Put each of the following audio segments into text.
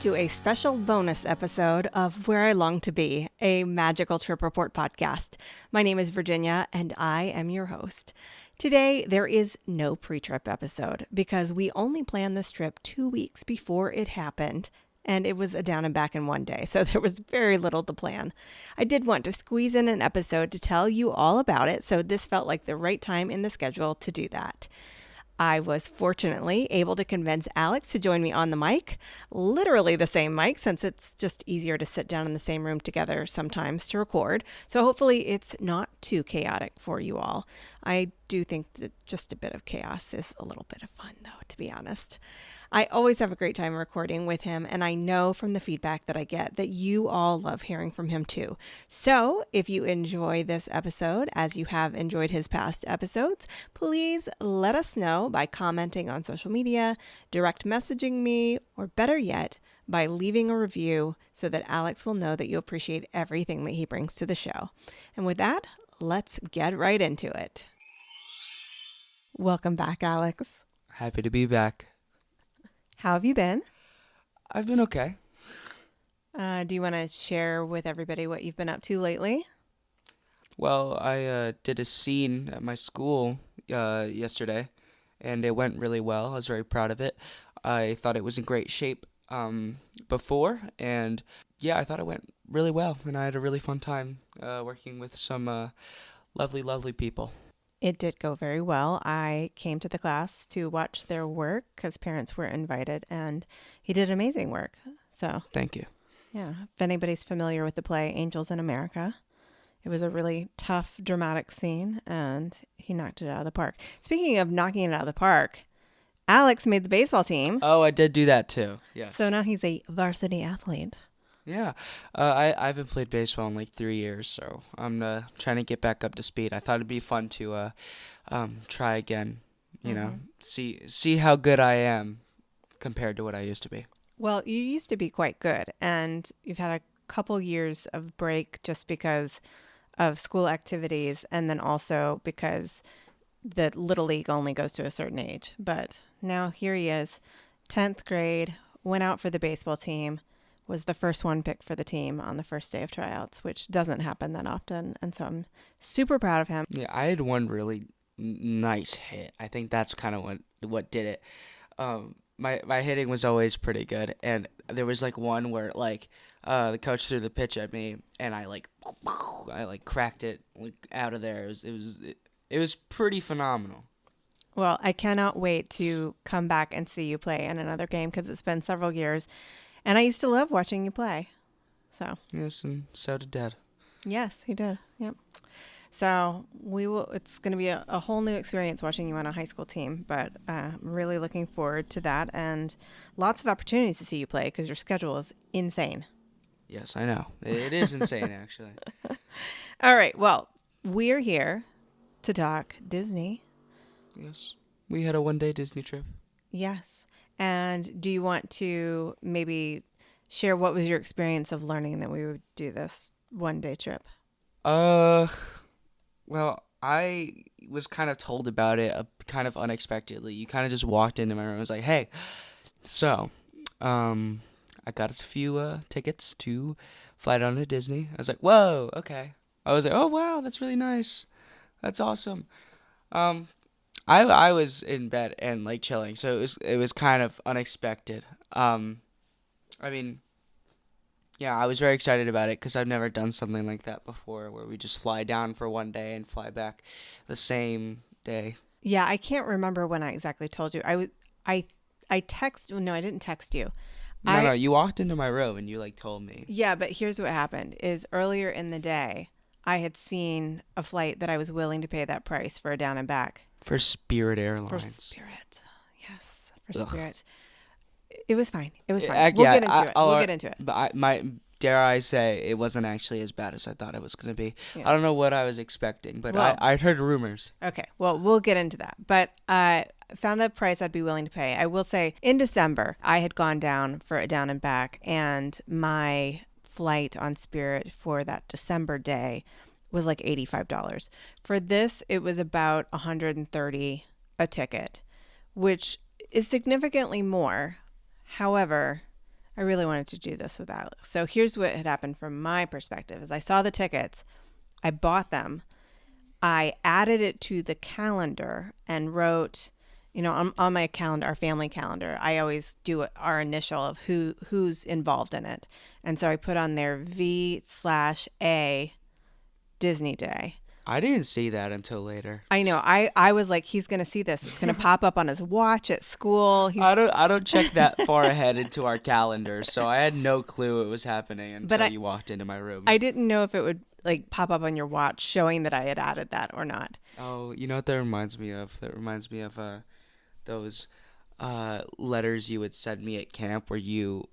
to a special bonus episode of Where I Long to Be, a magical trip report podcast. My name is Virginia, and I am your host. Today, there is no pre-trip episode because we only planned this trip 2 weeks before it happened, and it was a down and back in one day, so there was very little to plan. I did want to squeeze in an episode to tell you all about it, so this felt like the right time in the schedule to do that. I was fortunately able to convince Alex to join me on the mic, literally the same mic, since it's just easier to sit down in the same room together sometimes to record. So hopefully it's not too chaotic for you all. I do think that just a bit of chaos is a little bit of fun, though, to be honest. I always have a great time recording with him, and I know from the feedback that I get that you all love hearing from him too. So if you enjoy this episode, as you have enjoyed his past episodes, please let us know by commenting on social media, direct messaging me, or better yet, by leaving a review so that Alex will know that you appreciate everything that he brings to the show. And with that, let's get right into it. Welcome back, Alex. Happy to be back. How have you been? I've been okay. Do you want to share with everybody what you've been up to lately? Well, I did a scene at my school yesterday, and it went really well. I was very proud of it. I thought it was in great shape before, and yeah, I thought it went really well, and I had a really fun time working with some lovely, lovely people. It did go very well. I came to the class to watch their work because parents were invited, and he did amazing work. So Thank you. yeah, if anybody's familiar with the play Angels in America, it was a really tough, dramatic scene, and he knocked it out of the park. Speaking of knocking it out of the park, Alex made the baseball team. Oh, I did do that too. Yes. So now he's a varsity athlete. Yeah. I haven't played baseball in like 3 years, so I'm trying to get back up to speed. I thought it'd be fun to try again, you know, see how good I am compared to what I used to be. Well, you used to be quite good, and you've had a couple years of break just because of school activities, and then also because the Little League only goes to a certain age. But now here he is, 10th grade, went out for the baseball team, was the first one picked for the team on the first day of tryouts, which doesn't happen that often. And so I'm super proud of him. Yeah, I had one really nice hit. I think that's kind of what did it. My hitting was always pretty good, and there was like one where like the coach threw the pitch at me, and I cracked it out of there. It was pretty phenomenal. Well, I cannot wait to come back and see you play in another game because it's been several years. And I used to love watching you play. So Yes, and so did Dad. yes, he did. Yep. So it's going to be a whole new experience watching you on a high school team, but I'm really looking forward to that and lots of opportunities to see you play because your schedule is insane. Yes, I know. It is insane, actually. All right. Well, we're here to talk Disney. Yes. We had a one-day Disney trip. Yes. And do you want to maybe share what was your experience of learning that we would do this one-day trip? Well, I was kind of told about it kind of unexpectedly. You kind of just walked into my room and was like, hey, so, I got a few tickets to fly down to Disney. I was like, whoa, okay. I was like, oh, wow, that's really nice. That's awesome. I was in bed and like chilling, so it was kind of unexpected. I mean, yeah, I was very excited about it because I've never done something like that before, where we just fly down for one day and fly back the same day. Yeah, I can't remember when I exactly told you. I no, I didn't text you. No, you walked into my room and you like told me. Yeah, but here's what happened: is earlier in the day, I had seen a flight that I was willing to pay that price for a down and back. For Spirit Airlines. For Spirit. Yes, for Ugh. Spirit. It was fine. It was fine. We'll get into it. But dare I say, it wasn't actually as bad as I thought it was going to be. Yeah. I don't know what I was expecting, but I'd heard rumors. Okay, well, we'll get into that. But I found the price I'd be willing to pay. I will say, in December, I had gone down for a down and back, and my flight on Spirit for that December day was like $85. For this, it was about $130 a ticket, which is significantly more. However, I really wanted to do this with Alex. So here's what had happened from my perspective. As I saw the tickets, I bought them. I added it to the calendar and wrote, on my calendar, our family calendar, I always do our initial of who's involved in it. And so I put on there V/A Disney Day. I didn't see that until later. I know. I was like, he's going to see this. It's going to pop up on his watch at school. I don't check that far ahead into our calendar, so I had no clue it was happening until you walked into my room. I didn't know if it would like pop up on your watch showing that I had added that or not. Oh, you know what that reminds me of? That reminds me of those letters you would send me at camp where you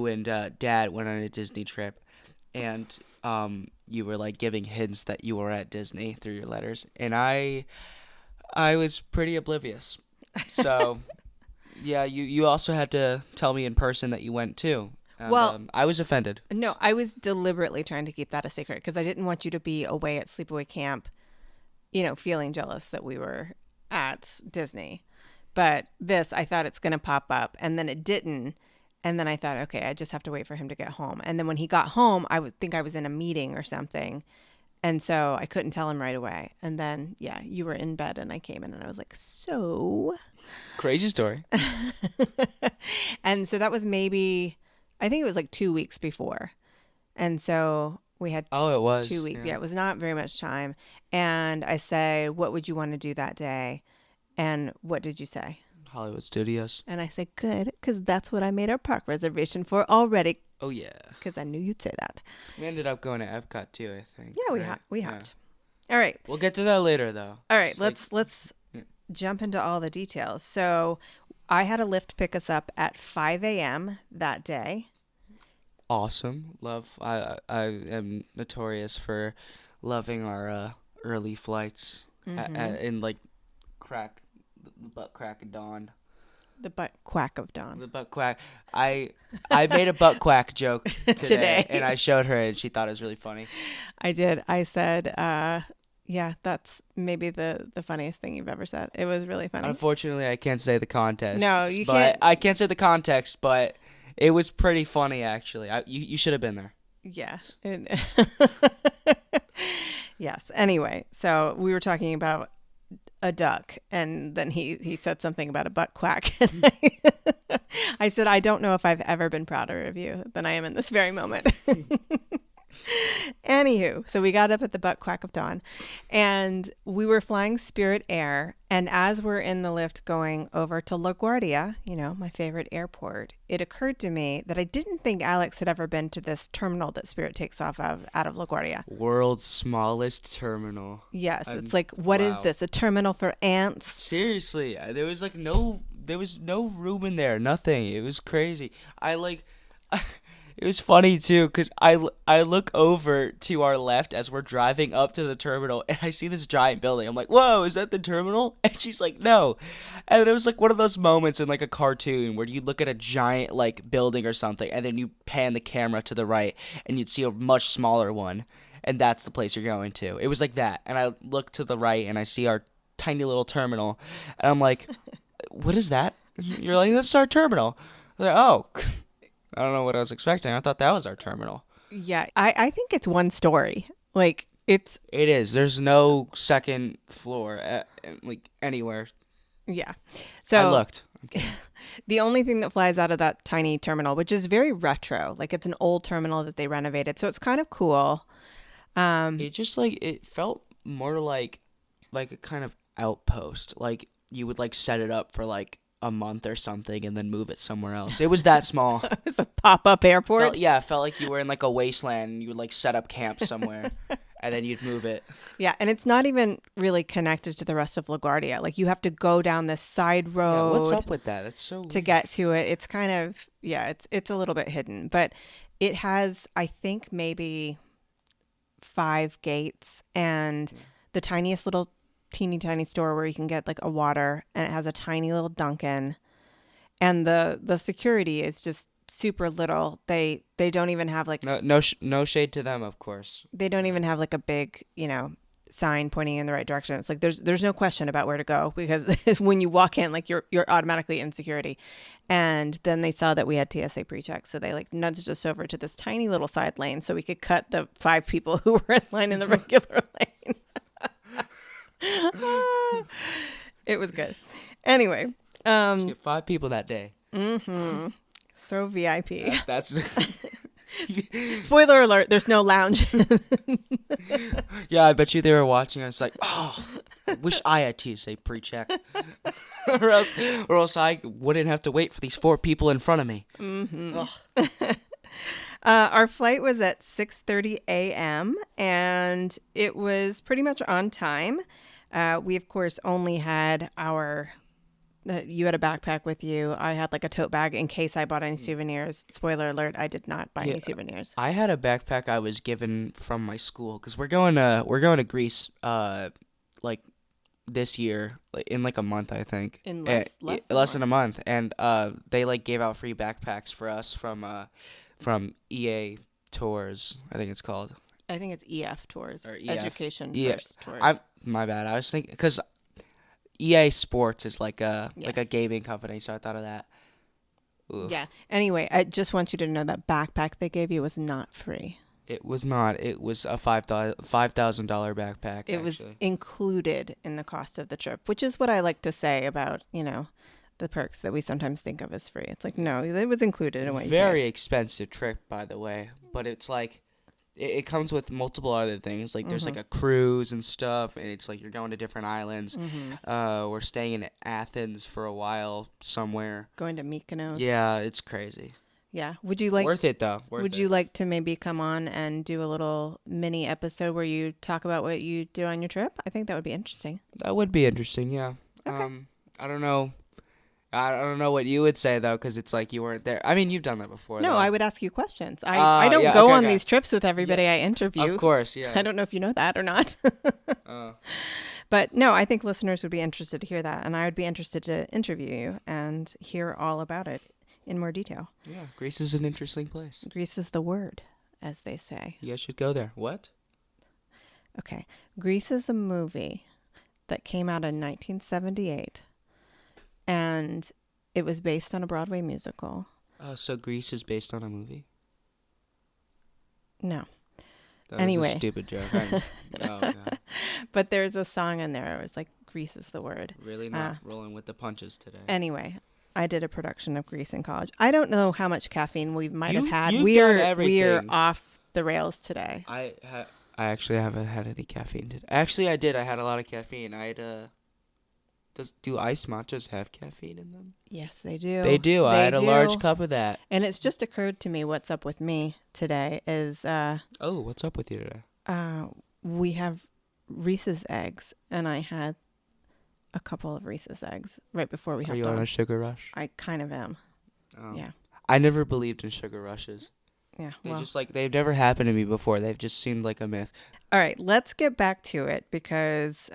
and Dad went on a Disney trip, and you were like giving hints that you were at Disney through your letters, and I was pretty oblivious. So yeah, you also had to tell me in person that you went too. And, well, I was offended. No, I was deliberately trying to keep that a secret because I didn't want you to be away at sleepaway camp, feeling jealous that we were at Disney. But this, I thought it's going to pop up, and then it didn't. And then I thought, okay, I just have to wait for him to get home. And then when he got home, I would think I was in a meeting or something. And so I couldn't tell him right away. And then, yeah, you were in bed and I came in and I was like, so? Crazy story. And so that was maybe, I think it was like 2 weeks before. And so we had it was 2 weeks. Yeah, it was not very much time. And I say, what would you want to do that day? And what did you say? Hollywood Studios. And I said, good, because that's what I made our park reservation for already. Oh, yeah. Because I knew you'd say that. We ended up going to Epcot, too, I think. Yeah, we hopped. All right. We'll get to that later, though. All right, let's jump into all the details. So I had a Lyft pick us up at 5 a.m. that day. Awesome. Love. I am notorious for loving our early flights in, like, the butt crack of dawn. The butt quack of dawn. The butt quack. I made a butt quack joke today, and I showed her, and she thought it was really funny. I did. I said, yeah, that's maybe the funniest thing you've ever said. It was really funny. Unfortunately, I can't say the context. No, you can't. I can't say the context, but it was pretty funny, actually. You should have been there. Yeah. Yes. Anyway, so we were talking about a duck, and then he said something about a butt quack. I said, I don't know if I've ever been prouder of you than I am in this very moment. Anywho, so we got up at the butt quack of dawn, and we were flying Spirit Air. And as we're in the lift going over to LaGuardia, my favorite airport, it occurred to me that I didn't think Alex had ever been to this terminal that Spirit takes off of out of LaGuardia. World's smallest terminal. Yes, it's like, what is this? A terminal for ants? Seriously, there was no room in there. Nothing. It was crazy. It was funny, too, because I look over to our left as we're driving up to the terminal, and I see this giant building. I'm like, whoa, is that the terminal? And she's like, no. And it was like one of those moments in like a cartoon where you look at a giant like building or something, and then you pan the camera to the right, and you'd see a much smaller one, and that's the place you're going to. It was like that. And I look to the right, and I see our tiny little terminal, and I'm like, what is that? And you're like, that's our terminal. I'm like, oh. I don't know what I was expecting. I thought that was our terminal. Yeah, I think it's one story. Like, it is. There's no second floor like anywhere. Yeah. So I looked. The only thing that flies out of that tiny terminal, which is very retro, like it's an old terminal that they renovated, so it's kind of cool. It just it felt more like a kind of outpost. Like you would like set it up for like a month or something and then move it somewhere else. It was that small. It's a pop-up airport. It felt like you were in like a wasteland and you would like set up camp somewhere and then you'd move it. Yeah, and it's not even really connected to the rest of LaGuardia. Like you have to go down this side road. Yeah, what's up with that? That's so to get to it. It's kind of it's a little bit hidden, but it has I think maybe 5 gates and the tiniest little teeny tiny store where you can get like a water, and it has a tiny little Dunkin', and the security is just super little. They don't even have like no shade to them, of course. They don't even have like a big sign pointing in the right direction. It's like there's no question about where to go, because when you walk in, like you're automatically in security. And then they saw that we had TSA pre-check, so they like nudged us over to this tiny little side lane so we could cut the 5 people who were in line in the regular lane. It was good. Anyway, Just get 5 people that day. Mm-hmm. So VIP. That's Spoiler alert, there's no lounge. yeah, I bet you they were watching us like, oh, I wish I had TSA pre-check. or else I wouldn't have to wait for these 4 people in front of me. Mm-hmm. Our flight was at 6:30 a.m. and it was pretty much on time. We, of course, only had our... you had a backpack with you. I had like a tote bag in case I bought any souvenirs. Spoiler alert, I did not buy any souvenirs. I had a backpack I was given from my school because we're going to Greece like this year, like in like a month, I think. In less than a month. And they like gave out free backpacks for us from EA Tours, I think it's called. I think it's EF Tours, or EF. Education First Tours. My bad. I was thinking because EA Sports is like a Yes. gaming company, so I thought of that. Ooh. Yeah. Anyway, I just want you to know that backpack they gave you was not free. It was not. It was a $5,000 backpack. It was included in the cost of the trip, which is what I like to say about, the perks that we sometimes think of as free. It's like, no, it was included in what you paid. Very expensive trip, by the way. But it's like, it comes with multiple other things. Like, there's like a cruise and stuff, and it's like you're going to different islands. We're staying in Athens for a while somewhere. Going to Mykonos. Yeah, it's crazy. Yeah. Would you like... Worth it, though. Would you like to maybe come on and do a little mini episode where you talk about what you do on your trip? I think that would be interesting. That would be interesting, yeah. Okay. I don't know. I don't know what you would say, though, because it's like you weren't there. I mean, you've done that before. No, though. I would ask you questions. I don't go on these trips with everybody I interview. Of course, yeah. I don't know if you know that or not. But no, I think listeners would be interested to hear that. And I would be interested to interview you and hear all about it in more detail. Yeah, Greece is an interesting place. Greece is the word, as they say. You guys should go there. What? Okay. Grease is a movie that came out in 1978. And it was based on a Broadway musical. So Grease is based on a movie? No. That was a stupid joke. Oh, God. But there's a song in there. It was like, Grease is the word. Really not rolling with the punches today. Anyway, I did a production of Grease in college. I don't know how much caffeine we might have had. You've done everything. We're off the rails today. I actually haven't had any caffeine today. Actually, I did. I had a lot of caffeine. Do iced matchas have caffeine in them? Yes, they do. They do. I had a large cup of that. And it's just occurred to me what's up with me today is... what's up with you today? We have Reese's eggs, and I had a couple of Reese's eggs right before we hopped on. Are you on a sugar rush? I kind of am. Oh. Yeah. I never believed in sugar rushes. Yeah. They've never happened to me before. They've just seemed like a myth. All right, let's get back to it because,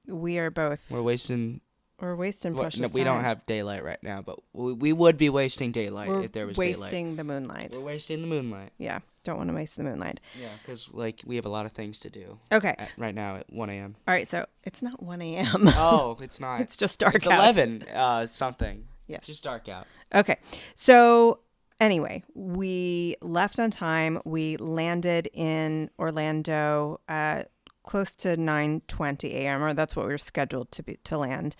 we are both... We're wasting precious time. We don't have daylight right now, but we would be wasting daylight if there was daylight. We're wasting the moonlight. We're wasting the moonlight. Yeah, don't want to waste the moonlight. Yeah, because we have a lot of things to do. Okay. Right now at 1 a.m. All right, so it's not 1 a.m. Oh, it's not. It's just dark it's out. 11 something. Yes. It's just dark out. Okay, so... Anyway, we left on time. We landed in Orlando close to 9:20 a.m., or that's what we were scheduled to land.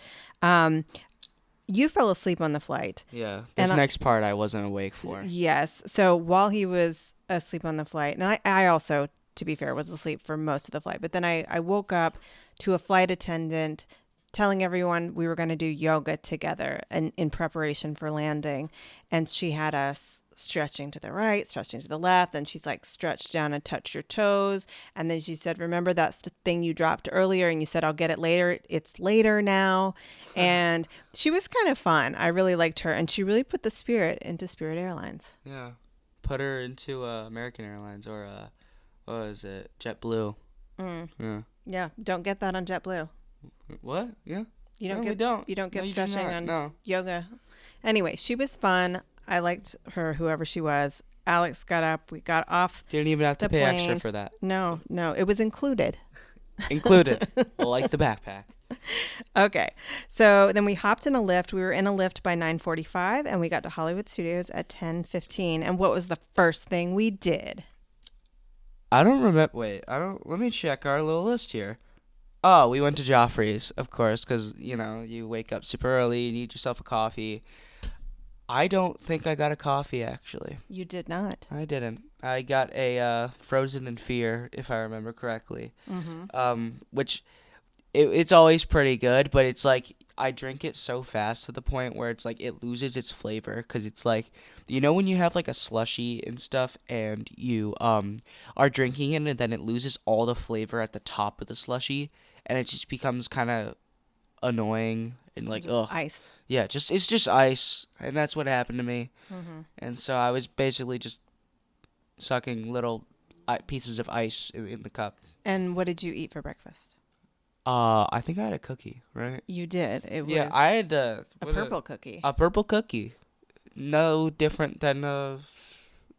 You fell asleep on the flight. Yeah, this next part I wasn't awake for. Yes. So while he was asleep on the flight, and I also, to be fair, was asleep for most of the flight, but then I woke up to a flight attendant telling everyone we were going to do yoga together and in preparation for landing. And she had us stretching to the right, stretching to the left. And she's like, stretch down and touch your toes. And then she said, remember that's the thing you dropped earlier and you said, I'll get it later. It's later now. And she was kind of fun. I really liked her. And she really put the spirit into Spirit Airlines. Yeah. Put her into American Airlines or, what was it? JetBlue. Yeah. Yeah. Don't get that on JetBlue. What? Yeah. You don't get No, stretching on yoga. Anyway, she was fun. I liked her, whoever she was. Alex got up. We got off. Didn't even have to the pay plane. extra for that. No, it was included. Included, like the backpack. Okay, so then we hopped in a lift. We were in a lift by 9:45, and we got to Hollywood Studios at 10:15. And what was the first thing we did? I don't remember. Wait, let me check our little list here. Oh, we went to Joffrey's, of course, because, you wake up super early, you need yourself a coffee. I don't think I got a coffee, actually. You did not. I didn't. I got a Frozen in Fear, if I remember correctly. Which, it's always pretty good, but it's like, I drink it so fast to the point where it's like, it loses its flavor, because it's like, when you have like a slushie and stuff, and you are drinking it, and then it loses all the flavor at the top of the slushie, and it just becomes kind of annoying and like, just ugh. Ice. Yeah, it's just ice, and that's what happened to me. And so I was basically just sucking little pieces of ice in the cup. And what did you eat for breakfast? I think I had a cookie, right? You did. It was I had a purple cookie. A purple cookie. No different than a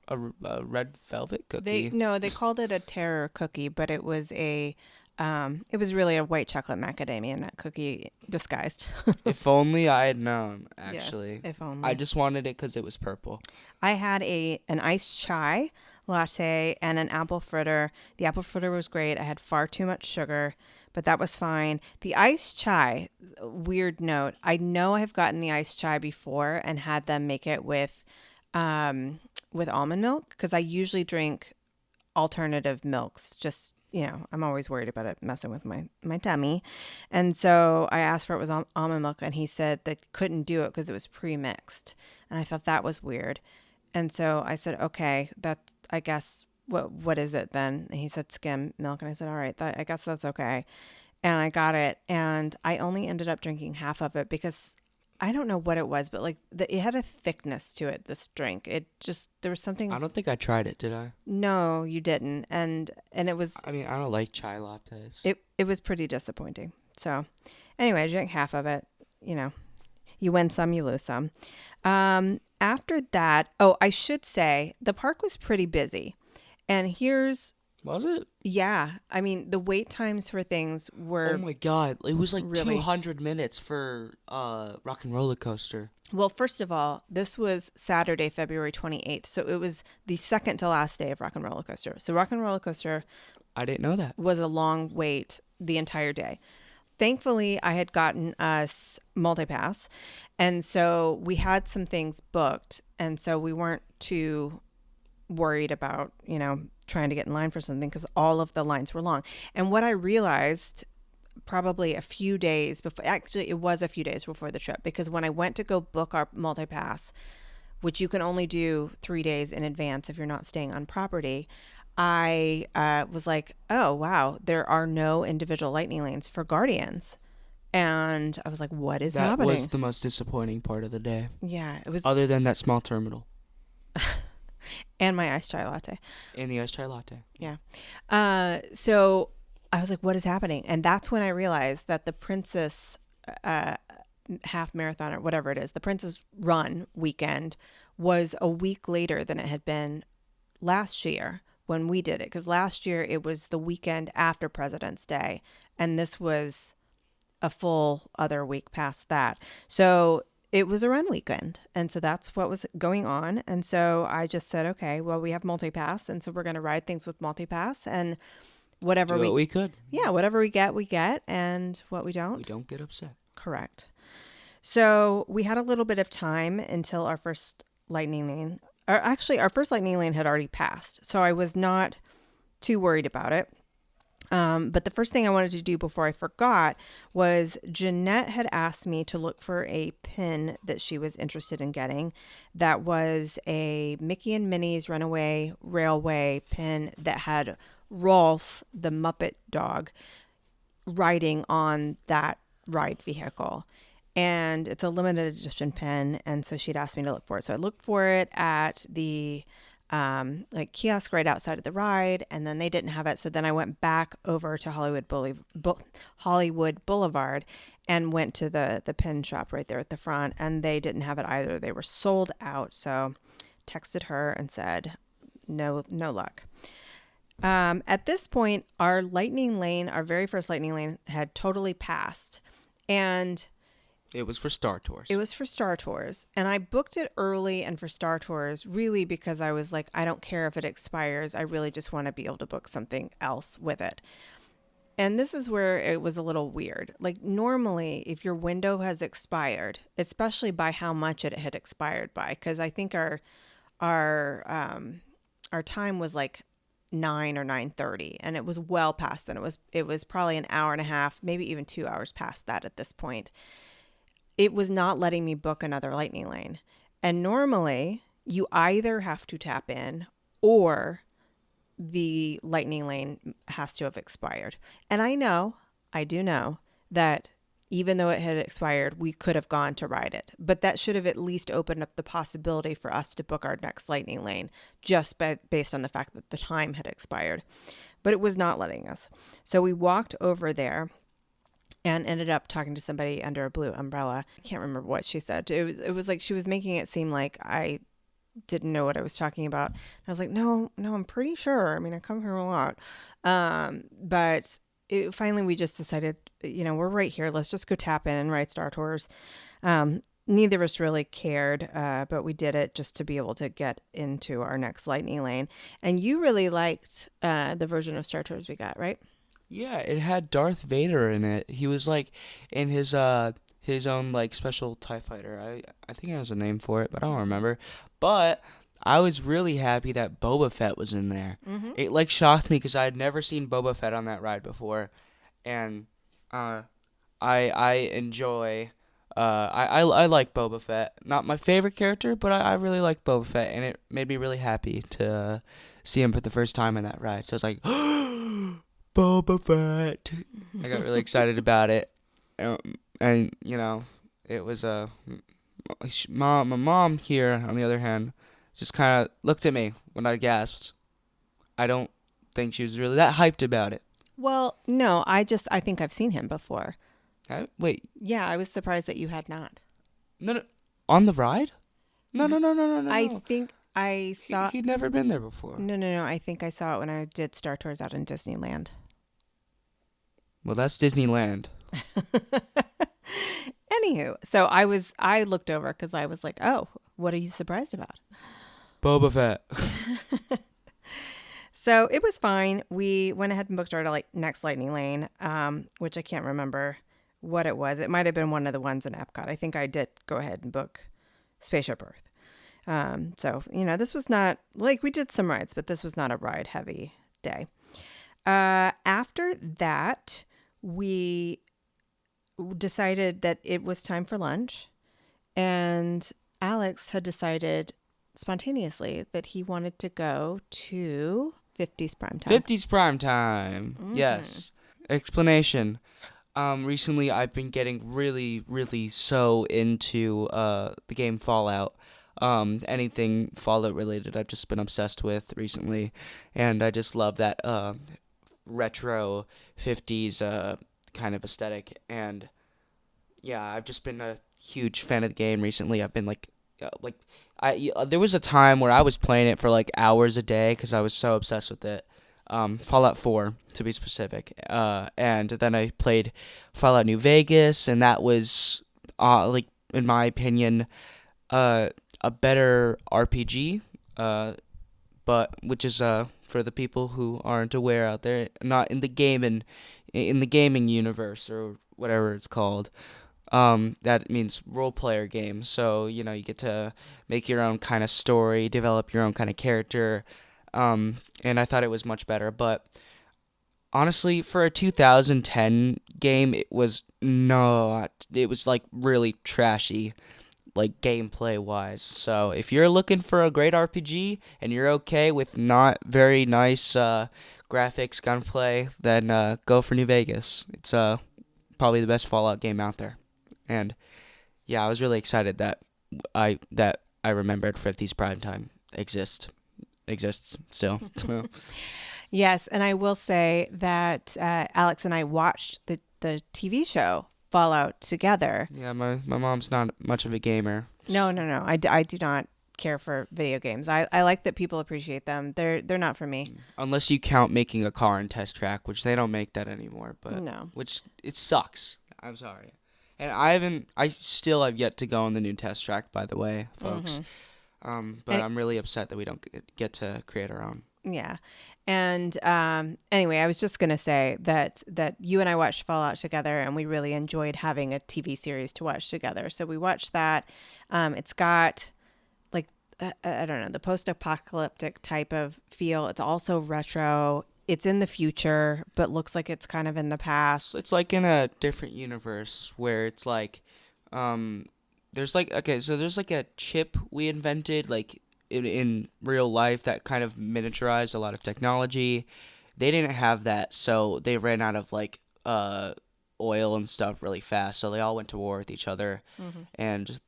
red velvet cookie. They called it a terror cookie, but it was it was really a white chocolate macadamia nut cookie disguised. If only I had known, actually. Yes, if only. I just wanted it because it was purple. I had an iced chai latte and an apple fritter. The apple fritter was great. I had far too much sugar, but that was fine. The iced chai, weird note, I know I've gotten the iced chai before and had them make it with almond milk, because I usually drink alternative milks, just I'm always worried about it messing with my tummy. And so I asked for it was almond milk, and he said they couldn't do it because it was pre-mixed. And I thought that was weird. And so I said, okay, I guess, what is it then? And he said skim milk. And I said, all right, I guess that's okay. And I got it. And I only ended up drinking half of it because I don't know what it was, but like it had a thickness to it, this drink. There was something. I don't think I tried it, did I? No, you didn't. And it was. I mean, I don't like chai lattes. It was pretty disappointing. So anyway, I drank half of it. You win some, you lose some. After that, I should say the park was pretty busy. And Was it? Yeah. I mean, the wait times for things were. Oh my God. It was like really 200 minutes for Rock and Roller Coaster. Well, first of all, this was Saturday, February 28th. So it was the second to last day of Rock and Roller Coaster. So Rock and Roller Coaster. I didn't know that. Was a long wait the entire day. Thankfully, I had gotten us Multipass. And so we had some things booked. And so we weren't too worried about, trying to get in line for something, because all of the lines were long. And what I realized probably a few days before, actually it was a few days before the trip, because when I went to go book our Multipass, which you can only do 3 days in advance if you're not staying on property, I was like, oh, wow, there are no individual lightning lanes for Guardians. And I was like, what is happening? That was the most disappointing part of the day. Yeah, it was. Other than that small terminal. And my iced chai latte. And the iced chai latte. Yeah. So I was like, what is happening? And that's when I realized that the Princess half marathon, or whatever it is, the Princess Run weekend was a week later than it had been last year when we did it. Because last year it was the weekend after President's Day. And this was a full other week past that. So it was a run weekend. And so that's what was going on. And so I just said, okay, well, we have Multipass. And so we're going to ride things with Multipass, and whatever we could. Yeah, whatever we get, we get. And what we don't get upset. Correct. So we had a little bit of time until our first lightning lane. Or actually, our first lightning lane had already passed. So I was not too worried about it. But the first thing I wanted to do before I forgot was Jeanette had asked me to look for a pin that she was interested in getting. That was a Mickey and Minnie's Runaway Railway pin that had Rolf, the Muppet dog, riding on that ride vehicle. And it's a limited edition pin. And so she'd asked me to look for it. So I looked for it at the kiosk right outside of the ride, and then they didn't have it. So then I went back over to Hollywood Boulevard and went to the pin shop right there at the front, and they didn't have it either. They were sold out. So texted her and said, no luck. At this point, our very first lightning lane had totally passed, and it was for Star Tours. And I booked it early and for Star Tours really because I was like, I don't care if it expires. I really just want to be able to book something else with it. And this is where it was a little weird. Like normally, if your window has expired, especially by how much it had expired by, because I think our time was like 9 or 9:30, and it was well past then. It was probably an hour and a half, maybe even 2 hours past that at this point. It was not letting me book another lightning lane. And normally you either have to tap in or the lightning lane has to have expired. And I do know that even though it had expired, we could have gone to ride it, but that should have at least opened up the possibility for us to book our next lightning lane just based on the fact that the time had expired, but it was not letting us. So we walked over there and ended up talking to somebody under a blue umbrella. I can't remember what she said. It was like she was making it seem like I didn't know what I was talking about. I was like, no, I'm pretty sure. I mean, I come here a lot. But finally we just decided, we're right here. Let's just go tap in and ride Star Tours. Neither of us really cared, but we did it just to be able to get into our next lightning lane. And you really liked the version of Star Tours we got, right? Yeah, it had Darth Vader in it. He was like in his own like special TIE fighter. I think it has a name for it, but I don't remember. But I was really happy that Boba Fett was in there. Mm-hmm. It like shocked me because I had never seen Boba Fett on that ride before, and I enjoy. I like Boba Fett. Not my favorite character, but I really like Boba Fett, and it made me really happy to see him for the first time in that ride. So I was like, Boba Fett. I got really excited about it. And it was my mom here, on the other hand, just kind of looked at me when I gasped. I don't think she was really that hyped about it. Well, no, I think I've seen him before. Wait. Yeah, I was surprised that you had not. No, on the ride? No. I think I saw... He'd never been there before. No. I think I saw it when I did Star Tours out in Disneyland. Well, that's Disneyland. Anywho, so I looked over because I was like, oh, what are you surprised about? Boba Fett. So it was fine. We went ahead and booked our next lightning lane, which I can't remember what it was. It might have been one of the ones in Epcot. I think I did go ahead and book Spaceship Earth. So, this was not, we did some rides, but this was not a ride heavy day. After that, we decided that it was time for lunch, and Alex had decided spontaneously that he wanted to go to 50's Primetime. 50's Primetime. Mm-hmm. Yes. Explanation. Recently I've been getting really, really so into the game Fallout. Anything Fallout related I've just been obsessed with recently, and I just love that retro 50s kind of aesthetic. And yeah, I've just been a huge fan of the game recently. I've been there was a time where I was playing it for like hours a day because I was so obsessed with it. Fallout 4 to be specific, and then I played Fallout New Vegas, and that was in my opinion a better RPG, but which is for the people who aren't aware out there, not in the gaming universe or whatever it's called. That means role player game. So, you get to make your own kind of story, develop your own kind of character. And I thought it was much better. But honestly, for a 2010 game, it was like really trashy, like gameplay wise. So if you're looking for a great RPG and you're okay with not very nice graphics, gunplay, then go for New Vegas. It's probably the best Fallout game out there. And yeah, I was really excited that I remembered 50's Primetime exists still. Yes, and I will say that Alex and I watched the TV show Fallout together. Yeah, my mom's not much of a gamer. No. I do not care for video games. I like that people appreciate them. They're not for me. Unless you count making a car and test track, which they don't make that anymore, but No. which it sucks. I'm sorry. And I still have yet to go on the new test track, by the way, folks. But I'm really upset that we don't get to create our own. Yeah. And anyway, I was just going to say that you and I watched Fallout together, and we really enjoyed having a TV series to watch together. So we watched that. It's got like, I don't know, the post-apocalyptic type of feel. It's also retro. It's in the future, but looks like it's kind of in the past. It's like in a different universe where it's like, there's like, okay, so there's like a chip we invented, like, in real life that kind of miniaturized a lot of technology. They didn't have that, so they ran out of like oil and stuff really fast, so they all went to war with each other, and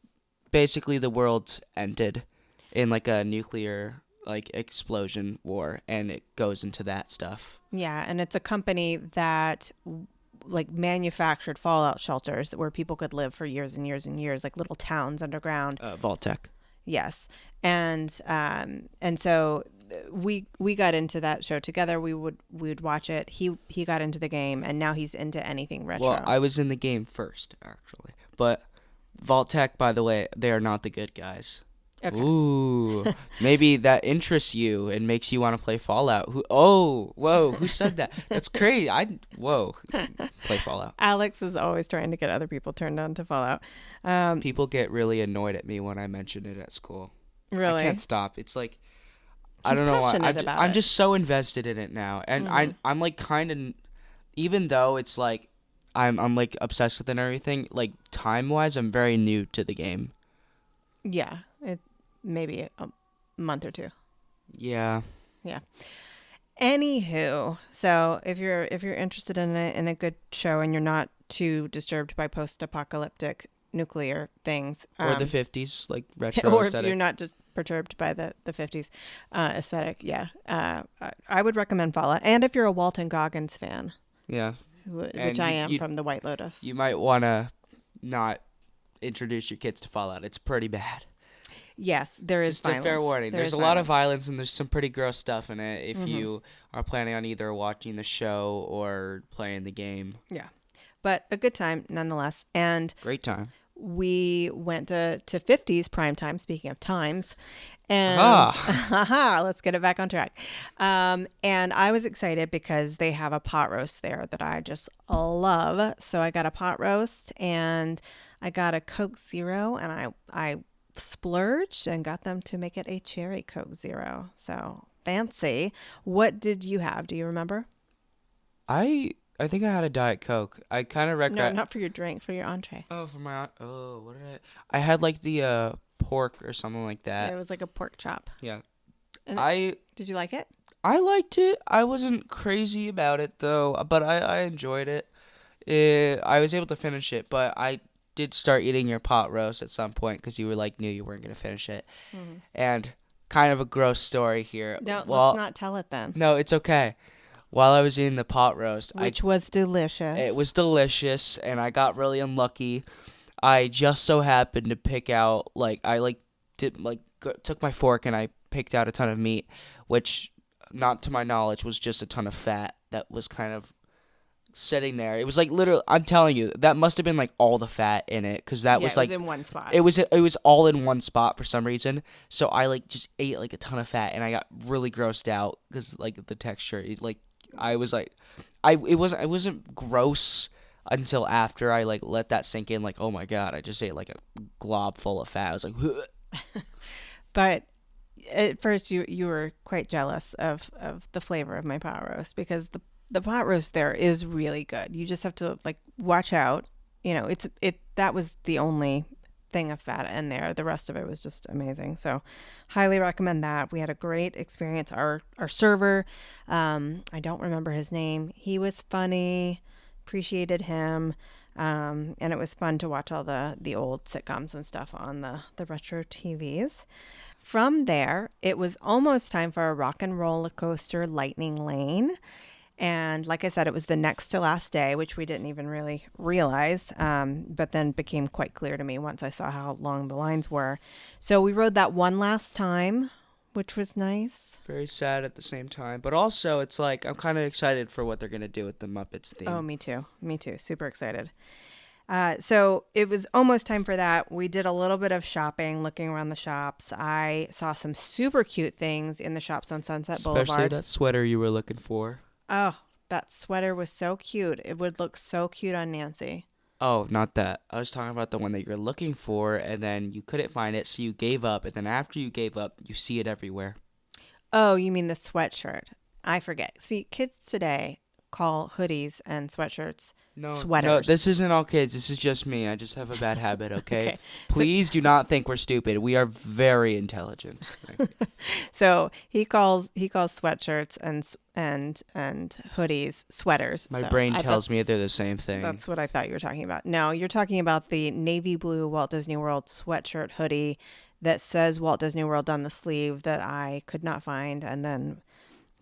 basically the world ended in like a nuclear like explosion war, and it goes into that stuff. Yeah, and it's a company that like manufactured fallout shelters where people could live for years and years and years, like little towns underground. Vault-Tec. Yes. And so we got into that show together. We would watch it. He got into the game, and now he's into anything retro. Well, I was in the game first, actually. But Vault-Tec, by the way, they are not the good guys. Okay. Ooh, maybe that interests you and makes you want to play Fallout. Who said that? That's crazy. Play Fallout. Alex is always trying to get other people turned on to Fallout. People get really annoyed at me when I mention it at school. Really? I can't stop. It's like, I don't know why. I'm just so invested in it now. And I'm like kind of, even though it's like, I'm like obsessed with it and everything, like time-wise, I'm very new to the game. Yeah, maybe a month or two. Yeah. Anywho, so if you're interested in a good show and you're not too disturbed by post-apocalyptic nuclear things, or the 50s, like retro or aesthetic. if you're not perturbed by the 50s aesthetic, I would recommend Fallout. And if you're a Walton Goggins fan, which I am from The White Lotus, you might want to not introduce your kids to Fallout. It's pretty bad. Yes, there is violence. Just a fair warning. There's a lot of violence, and there's some pretty gross stuff in it if you are planning on either watching the show or playing the game. Yeah, but a good time nonetheless. And great time. We went to 50s prime time, speaking of times, and let's get it back on track. And I was excited because they have a pot roast there that I just love. So I got a pot roast, and I got a Coke Zero, and I splurged and got them to make it a cherry Coke Zero. So fancy. What did you have? Do you remember? I think I had a Diet Coke. I kind of regret. No, not for your drink, for your entree. Oh, for my what did I had like the pork or something like that. Yeah, it was like a pork chop. Yeah. And did you like it? I liked it. I wasn't crazy about it though, but I enjoyed it. I was able to finish it, but I did start eating your pot roast at some point because you were like knew you weren't going to finish it. And kind of a gross story here. No, let's not tell it then. No, it's okay. While I was eating the pot roast, which was delicious. It was delicious, and I got really unlucky. I just so happened to pick out took my fork and I picked out a ton of meat, which, not to my knowledge, was just a ton of fat that was kind of sitting there. It was like literally, I'm telling you, that must have been like all the fat in it, because that was like it was in one spot. It was all in one spot for some reason. So I like just ate like a ton of fat, and I got really grossed out because like the texture, I was like, it wasn't gross until after I like let that sink in. Like, oh my god, I just ate like a glob full of fat. I was like, but at first you were quite jealous of the flavor of my pot roast, because the pot roast there is really good. You just have to like watch out. You know, that was the only thing of fat in there. The rest of it was just amazing. So highly recommend that. We had a great experience. Our server, I don't remember his name. He was funny, appreciated him. And it was fun to watch all the old sitcoms and stuff on the retro TVs. From there, it was almost time for a rock and roller coaster lightning lane. And like I said, it was the next to last day, which we didn't even really realize, but then became quite clear to me once I saw how long the lines were. So we rode that one last time, which was nice. Very sad at the same time. But also, it's like, I'm kind of excited for what they're going to do with the Muppets theme. Oh, me too. Me too. Super excited. So it was almost time for that. We did a little bit of shopping, looking around the shops. I saw some super cute things in the shops on Sunset Boulevard. Especially that sweater you were looking for. Oh, that sweater was so cute. It would look so cute on Nancy. Oh, not that. I was talking about the one that you're looking for, and then you couldn't find it, so you gave up. And then after you gave up, you see it everywhere. Oh, you mean the sweatshirt. I forget. See, kids today call hoodies and sweatshirts sweaters. No, this isn't all kids. This is just me. I just have a bad habit, okay? Okay. Please do not think we're stupid. We are very intelligent. So he calls sweatshirts and hoodies sweaters. My So brain tells me they're the same thing. That's what I thought you were talking about. No, you're talking about the navy blue Walt Disney World sweatshirt hoodie that says Walt Disney World on the sleeve that I could not find, and then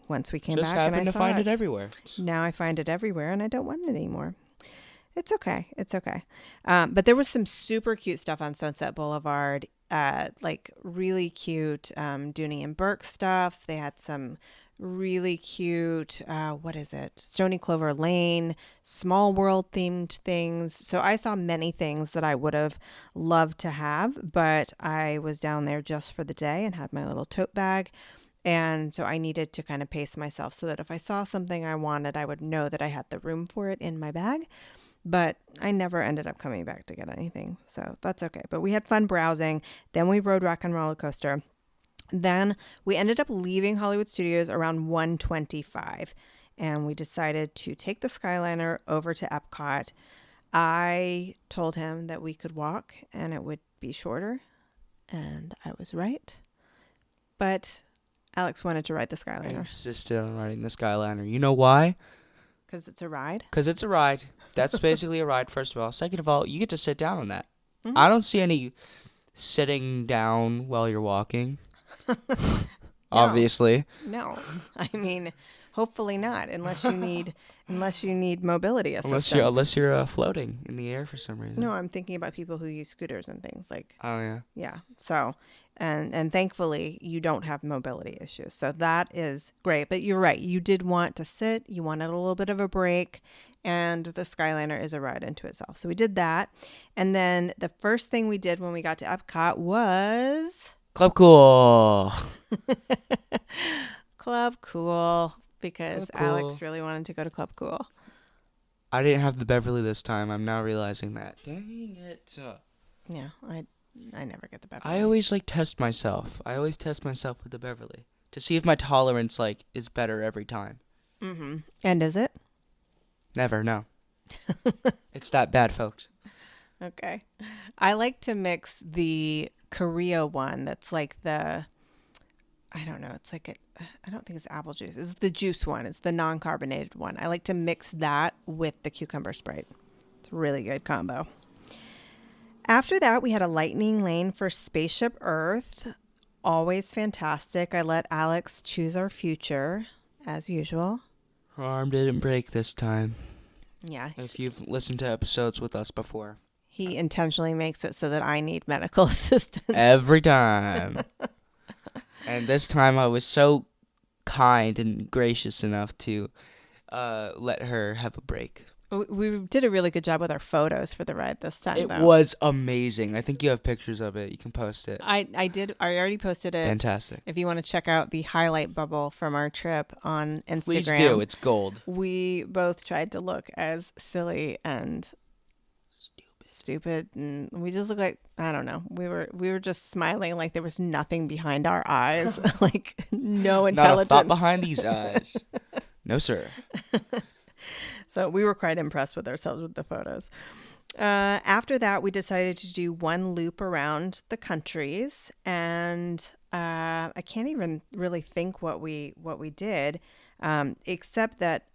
once we came just back and I happened to saw find it everywhere. Now I find it everywhere, and I don't want it anymore. It's okay. It's okay. But there was some super cute stuff on Sunset Boulevard, like really cute Dooney and Burke stuff. They had some really cute, Stony Clover Lane, Small World themed things. So I saw many things that I would have loved to have, but I was down there just for the day and had my little tote bag. And so I needed to kind of pace myself so that if I saw something I wanted, I would know that I had the room for it in my bag. But I never ended up coming back to get anything. So that's okay. But we had fun browsing. Then we rode Rock and Roller Coaster. Then we ended up leaving Hollywood Studios around 1:25. And we decided to take the Skyliner over to Epcot. I told him that we could walk and it would be shorter. And I was right. But Alex wanted to ride the Skyliner. I insisted on riding the Skyliner. You know why? Because it's a ride? Because it's a ride. That's basically a ride, first of all. Second of all, you get to sit down on that. Mm-hmm. I don't see any sitting down while you're walking. Obviously. No. I mean, hopefully not, unless you need mobility assistance. Unless you're floating in the air for some reason. No, I'm thinking about people who use scooters and things like. Oh yeah. Yeah. So, and thankfully you don't have mobility issues. So that is great. But you're right. You did want to sit. You wanted a little bit of a break, and the Skyliner is a ride into itself. So we did that, and then the first thing we did when we got to Epcot was Club Cool. Club Cool. Because Club Cool. Alex really wanted to go to Club Cool. I didn't have the Beverly this time. I'm now realizing that. Dang it. Yeah, I never get the Beverly. I always test myself. I always test myself with the Beverly to see if my tolerance is better every time. Mm-hmm. And is it? Never, no. It's that bad, folks. Okay. I like to mix the Korea one that's like the, I don't know, it's like I don't think it's apple juice. It's the juice one. It's the non-carbonated one. I like to mix that with the cucumber Sprite. It's a really good combo. After that, we had a lightning lane for Spaceship Earth. Always fantastic. I let Alex choose our future, as usual. Her arm didn't break this time. Yeah. If you've listened to episodes with us before. He intentionally makes it so that I need medical assistance. Every time. And this time I was so kind and gracious enough to let her have a break. We did a really good job with our photos for the ride this time, It though. was amazing. I think you have pictures of it. You can post it. I did. I already posted it. Fantastic. If you want to check out the highlight bubble from our trip on Instagram. Please do. It's gold. We both tried to look as silly and stupid, and we just looked like, I don't know. We were just smiling like there was nothing behind our eyes, like no intelligence. Not a thought behind these eyes. No, sir. So we were quite impressed with ourselves with the photos. After that, we decided to do one loop around the countries, and I can't even really think what we did, except that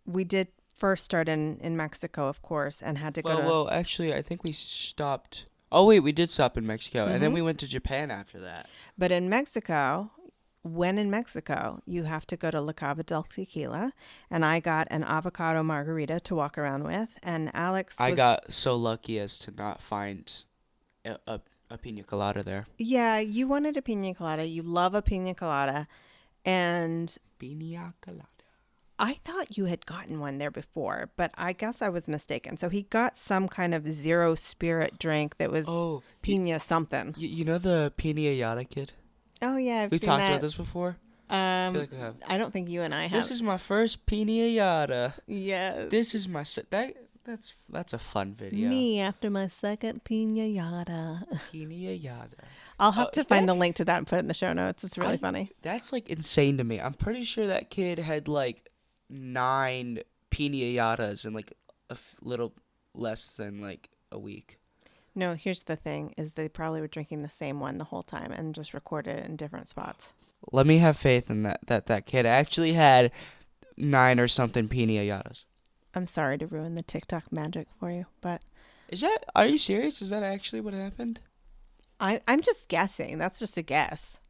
we did first start in Mexico, of course, and had to go to. Well, actually, I think we stopped. Oh wait, we did stop in Mexico, and then we went to Japan after that. But in Mexico, when in Mexico, you have to go to La Cava del Tequila, and I got an avocado margarita to walk around with, and Alex I was... got so lucky as to not find a pina colada there. Yeah, you wanted a pina colada. You love a pina colada, and Pina colada. I thought you had gotten one there before, but I guess I was mistaken. So he got some kind of zero spirit drink that was pina something. You know the pina kid? Oh, yeah, I've We seen talked that. about this before? I feel like we have. I don't think you and I have. This is my first pina. Yes. This is my... That's a fun video. Me after my second pina. Pina. I'll have to find the link to that and put it in the show notes. It's really funny. That's like insane to me. I'm pretty sure that kid had like 9 pinatas in like a little less than like a week. No, here's the thing, is they probably were drinking the same one the whole time and just recorded it in different spots. Let me have faith in that kid actually had 9 or something pinatas. I'm sorry to ruin the TikTok magic for you, but... Are you serious? Is that actually what happened? I'm just guessing. That's just a guess.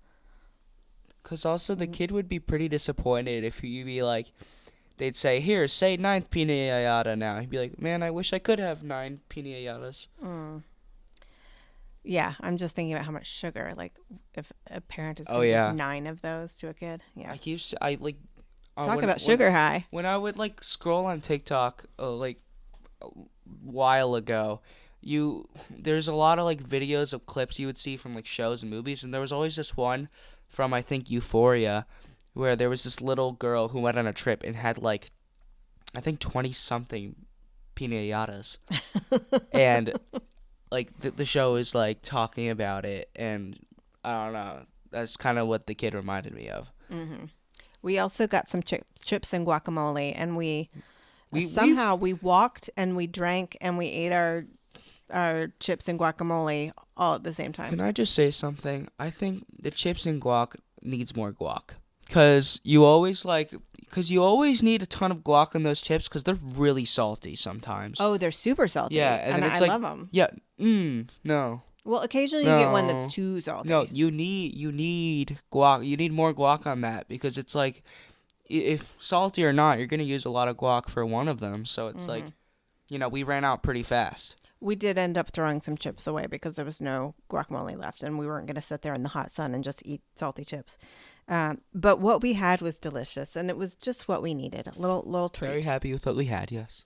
Because also the kid would be pretty disappointed if you be like... They'd say, here, say 9th pinata now. He'd be like, man, I wish I could have 9 pinatas. Yeah, I'm just thinking about how much sugar, like, if a parent is going to give 9 of those to a kid. Yeah. Talk about sugar high. When I would, like, scroll on TikTok, like, a while ago, there's a lot of, like, videos of clips you would see from, like, shows and movies, and there was always this one from, I think, Euphoria, where there was this little girl who went on a trip and had, like, I think 20-something pinatas. And, like, the show is, like, talking about it, and I don't know. That's kind of what the kid reminded me of. Mm-hmm. We also got some chips and guacamole, and we walked and we drank and we ate our chips and guacamole all at the same time. Can I just say something? I think the chips and guac needs more guac. Because you always need a ton of guac in those chips because they're really salty sometimes. Oh, they're super salty. Yeah, and it's I love them. Yeah, no. Well, occasionally you get one that's too salty. No, you need guac. You need more guac on that because it's like, if salty or not, you're going to use a lot of guac for one of them. So it's like, we ran out pretty fast. We did end up throwing some chips away because there was no guacamole left, and we weren't going to sit there in the hot sun and just eat salty chips. But what we had was delicious, and it was just what we needed, a little treat. Very happy with what we had, yes.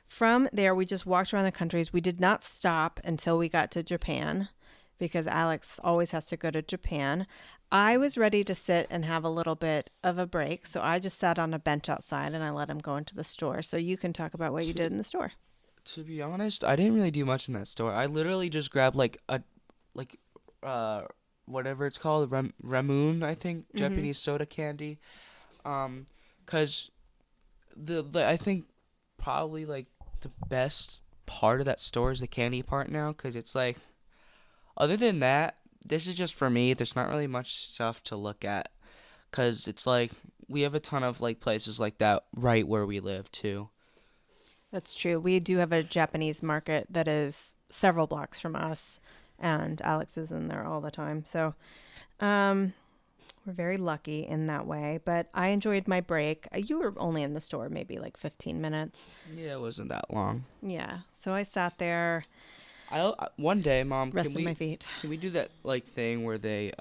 From there, we just walked around the countries. We did not stop until we got to Japan because Alex always has to go to Japan. I was ready to sit and have a little bit of a break, so I just sat on a bench outside, and I let him go into the store. So you can talk about what you did in the store. To be honest, I didn't really do much in that store. I literally just grabbed whatever it's called, Ramoon, I think, Japanese soda candy. 'Cause I think probably like the best part of that store is the candy part now, 'cause it's like, other than that, this is just for me. There's not really much stuff to look at, 'cause it's like we have a ton of like places like that right where we live too. That's true. We do have a Japanese market that is several blocks from us, and Alex is in there all the time. So we're very lucky in that way. But I enjoyed my break. You were only in the store maybe like 15 minutes. Yeah, it wasn't that long. Yeah. So I sat there. One day, Mom, rested my feet. Can we do that like thing where they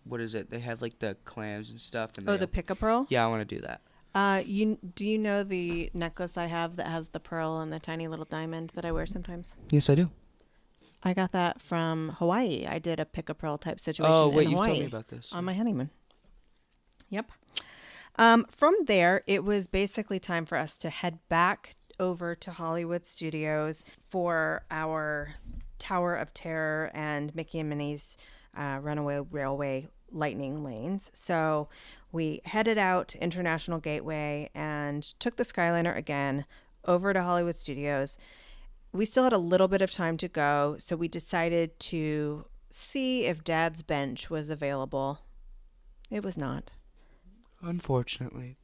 what is it? They have like the clams and stuff. And the pick-a-pearl? Yeah, I want to do that. Do you know the necklace I have that has the pearl and the tiny little diamond that I wear sometimes? Yes, I do. I got that from Hawaii. I did a pick-a-pearl type situation in Hawaii. You've told me about this. On my honeymoon. Yep. From there, it was basically time for us to head back over to Hollywood Studios for our Tower of Terror and Mickey and Minnie's Runaway Railway Lightning Lanes. So we headed out to International Gateway and took the Skyliner again over to Hollywood Studios. We still had a little bit of time to go, so we decided to see if Dad's bench was available. It was not. Unfortunately.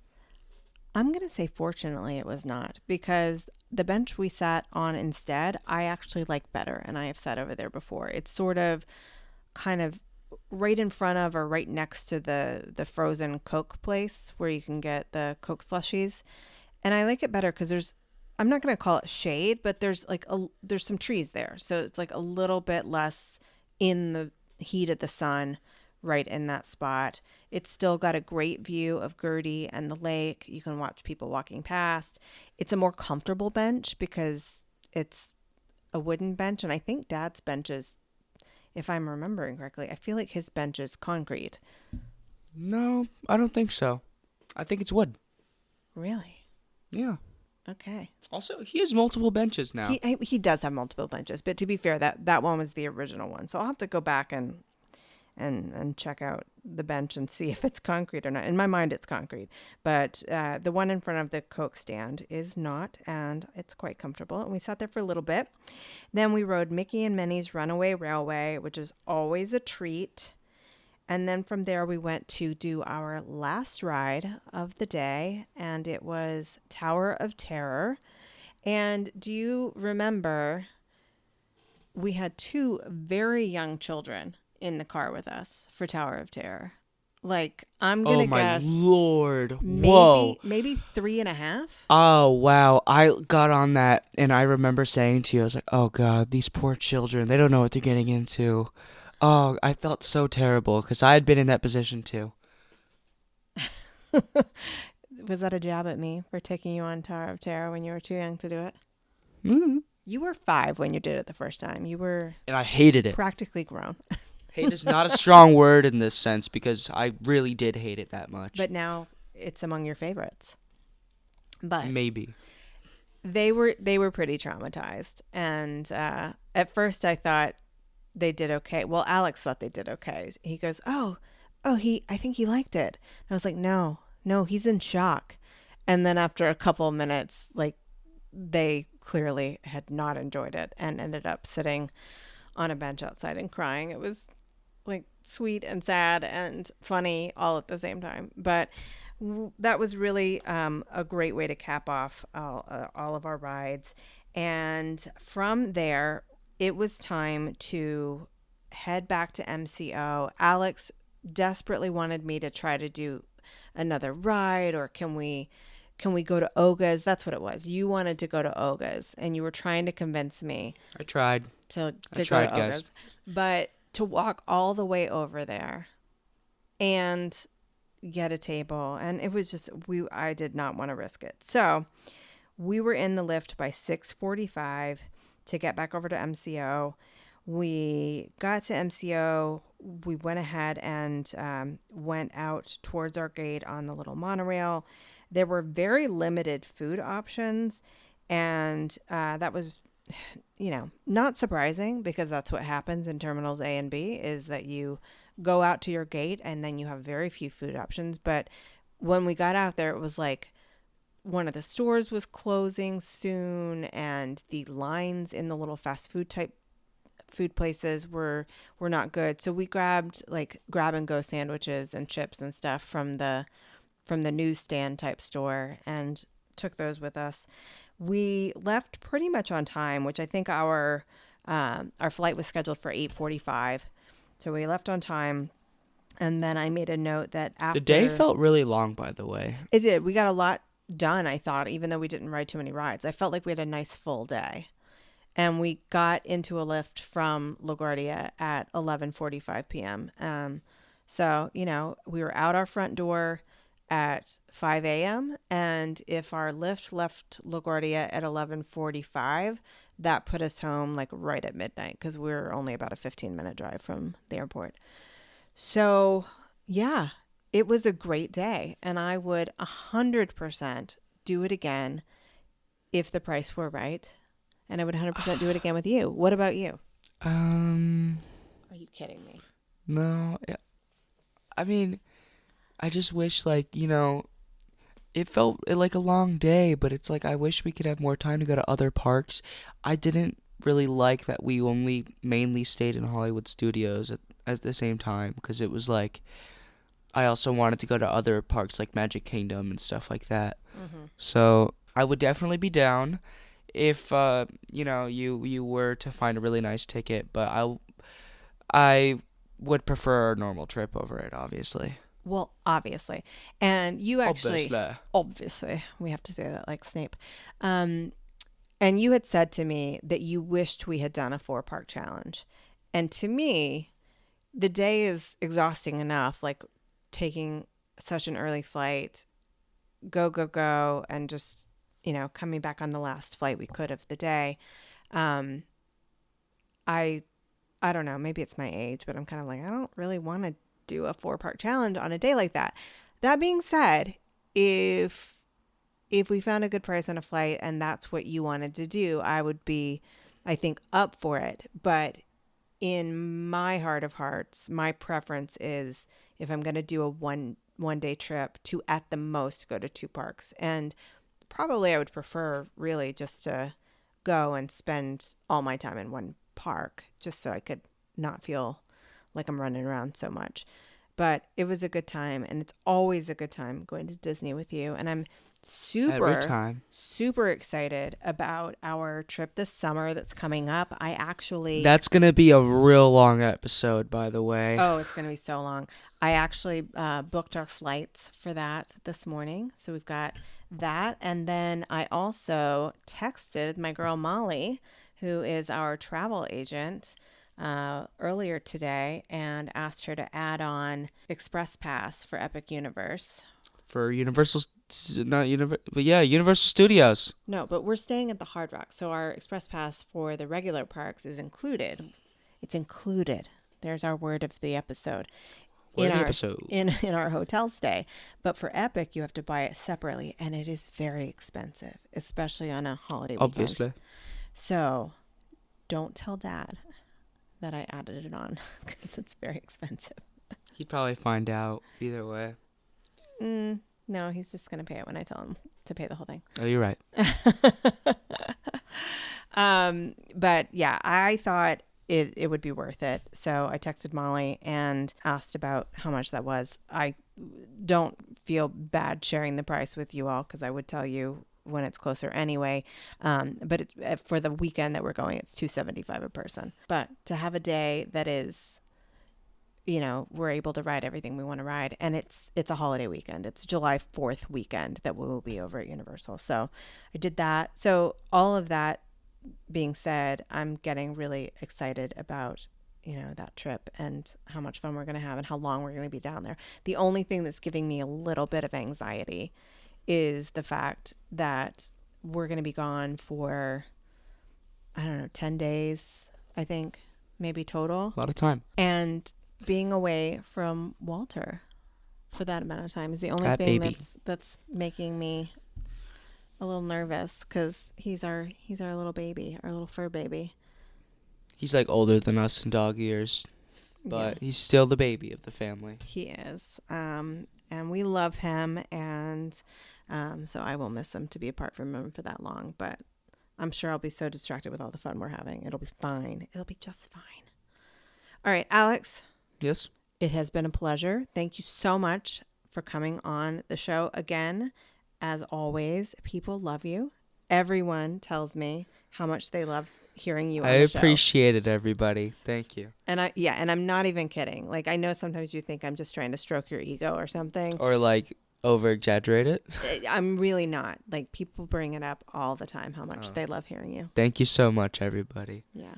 I'm going to say fortunately it was not, because the bench we sat on instead, I actually like better, and I have sat over there before. It's sort of kind of right in front of or right next to the frozen Coke place where you can get the Coke slushies. And I like it better because I'm not going to call it shade, but there's some trees there. So it's like a little bit less in the heat of the sun right in that spot. It's still got a great view of Gertie and the lake. You can watch people walking past. It's a more comfortable bench because it's a wooden bench. And I think Dad's bench is, if I'm remembering correctly, I feel like his bench is concrete. No, I don't think so. I think it's wood. Really? Yeah. Okay. Also, he has multiple benches now. He does have multiple benches, but to be fair, that one was the original one. So I'll have to go back and check out the bench and see if it's concrete or not. In my mind, it's concrete, but the one in front of the Coke stand is not, and it's quite comfortable. And we sat there for a little bit. Then we rode Mickey and Minnie's Runaway Railway, which is always a treat. And then from there, we went to do our last ride of the day, and it was Tower of Terror. And do you remember we had 2 very young children in the car with us for Tower of Terror? Like, I'm going to guess. Oh, my Lord. Whoa. Maybe 3.5. Oh, wow. I got on that, and I remember saying to you, I was like, oh, God, these poor children. They don't know what they're getting into. Oh, I felt so terrible because I had been in that position too. Was that a jab at me for taking you on Tower of Terror when you were too young to do it? Mm-hmm. You were 5 when you did it the first time. You were... And I hated it. Practically grown. Hate is not a strong word in this sense because I really did hate it that much. But now it's among your favorites. But maybe. They were pretty traumatized. And at first I thought they did okay. Well, Alex thought they did okay. He goes, I think he liked it. And I was like, no, he's in shock. And then after a couple of minutes, like, they clearly had not enjoyed it and ended up sitting on a bench outside and crying. It was like sweet and sad and funny all at the same time. But that was really a great way to cap off all of our rides. And from there, it was time to head back to MCO. Alex desperately wanted me to try to do another ride, or can we go to Oga's? That's what it was. You wanted to go to Oga's, and you were trying to convince me. I tried. To go to Oga's. Guys. But to walk all the way over there and get a table, and it was just I did not want to risk it. So we were in the lift by 6:45 to get back over to MCO. We got to MCO. We went ahead and went out towards our gate on the little monorail. There were very limited food options, and that was, not surprising because that's what happens in terminals A and B, is that you go out to your gate and then you have very few food options. But when we got out there, it was like one of the stores was closing soon, and the lines in the little fast food type food places were not good. So we grabbed like grab and go sandwiches and chips and stuff from the newsstand type store and took those with us. We left pretty much on time, which I think our flight was scheduled for 8:45. So we left on time. And then I made a note that after... The day felt really long, by the way. It did. We got a lot done, I thought, even though we didn't ride too many rides. I felt like we had a nice full day. And we got into a lift from LaGuardia at 11:45 p.m. So, we were out our front door at 5 a.m. And if our lift left LaGuardia at 11:45, that put us home like right at midnight because we were only about a 15-minute drive from the airport. So, yeah, it was a great day. And I would 100% do it again if the price were right. And I would 100% do it again with you. What about you? Are you kidding me? No. I mean, I just wish, it felt like a long day, but it's like I wish we could have more time to go to other parks. I didn't really like that we only mainly stayed in Hollywood Studios at the same time, because it was like I also wanted to go to other parks like Magic Kingdom and stuff like that. Mm-hmm. So I would definitely be down if you were to find a really nice ticket, but I would prefer a normal trip over it, obviously. Well, obviously. And you actually, Obviously. obviously, we have to say that like Snape. And you had said to me that you wished we had done a 4-park challenge. And to me, the day is exhausting enough, like taking such an early flight, go, and just, coming back on the last flight we could of the day. I don't know, maybe it's my age, but I'm kind of like, I don't really want to do a 4-park challenge on a day like that. That being said, if we found a good price on a flight and that's what you wanted to do, I would be, I think, up for it. But in my heart of hearts, my preference is, if I'm going to do a one day trip, to at the most go to 2 parks. And probably I would prefer really just to go and spend all my time in one park, just so I could not feel like I'm running around so much. But it was a good time, and it's always a good time going to Disney with you. And I'm Every time. super excited about our trip this summer that's coming up. That's going to be a real long episode, by the way. Oh, it's going to be so long. I actually booked our flights for that this morning. So we've got that. And then I also texted my girl Molly, who is our travel agent, earlier today, and asked her to add on Express Pass for Epic Universe. For Universal Studios. No, but we're staying at the Hard Rock, so our Express Pass for the regular parks is included. It's included. There's our word of the episode. In our hotel stay. But for Epic, you have to buy it separately, and it is very expensive, especially on a holiday weekend. Obviously. So don't tell Dad that I added it on, because it's very expensive. He'd probably find out either way. No, he's just going to pay it when I tell him to pay the whole thing. Oh, you're right. But yeah, I thought it would be worth it. So I texted Molly and asked about how much that was. I don't feel bad sharing the price with you all, because I would tell you when it's closer anyway. But for the weekend that we're going, it's $275 a person. But to have a day that is, we're able to ride everything we want to ride, and it's a holiday weekend. It's July 4th weekend that we will be over at Universal. So I did that. So all of that being said, I'm getting really excited about, that trip and how much fun we're going to have and how long we're going to be down there. The only thing that's giving me a little bit of anxiety is the fact that we're going to be gone for, 10 days, I think, maybe total. A lot of time. And being away from Walter for that amount of time is the only thing that's making me a little nervous, because he's our little baby, our little fur baby. He's like older than us in dog years, but he's still the baby of the family. He is. And we love him, and so I will miss him to be apart from him for that long, but I'm sure I'll be so distracted with all the fun we're having. It'll be fine. It'll be just fine. All right, Alex. Yes? It has been a pleasure. Thank you so much for coming on the show again. As always, people love you. Everyone tells me how much they love hearing you on the show. I appreciate it, everybody. Thank you. And I'm not even kidding. Like, I know sometimes you think I'm just trying to stroke your ego or something. Or like over exaggerate it. I'm really not. Like, people bring it up all the time, how much they love hearing you. Thank you so much, everybody. Yeah.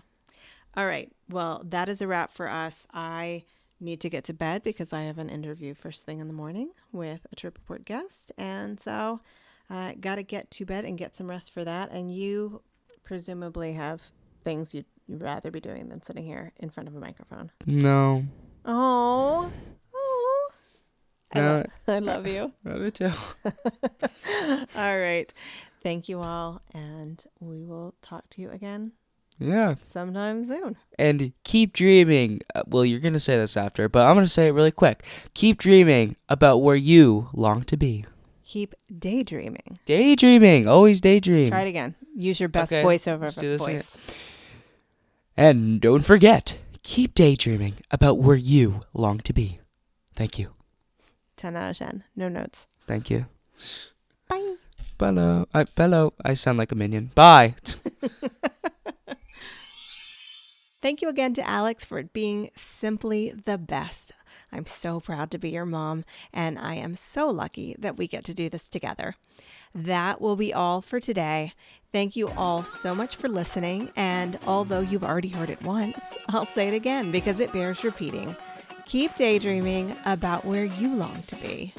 All right. Well, that is a wrap for us. I need to get to bed because I have an interview first thing in the morning with a Trip Report guest. And so I got to get to bed and get some rest for that. And you presumably have things you'd rather be doing than sitting here in front of a microphone. No. Oh. I love you. Love you too. All right. Thank you all. And we will talk to you again. Yeah. Sometime soon. And keep dreaming. Well, you're going to say this after, but I'm going to say it really quick. Keep dreaming about where you long to be. Keep daydreaming. Daydreaming. Always daydream. Try it again. Use your best voiceover voice. And don't forget, keep daydreaming about where you long to be. Thank you. 10 out of 10. No notes. Thank you. Bye. Bello. I sound like a minion. Bye. Thank you again to Alex for being simply the best. I'm so proud to be your mom, and I am so lucky that we get to do this together. That will be all for today. Thank you all so much for listening, and although you've already heard it once, I'll say it again because it bears repeating. Keep daydreaming about where you long to be.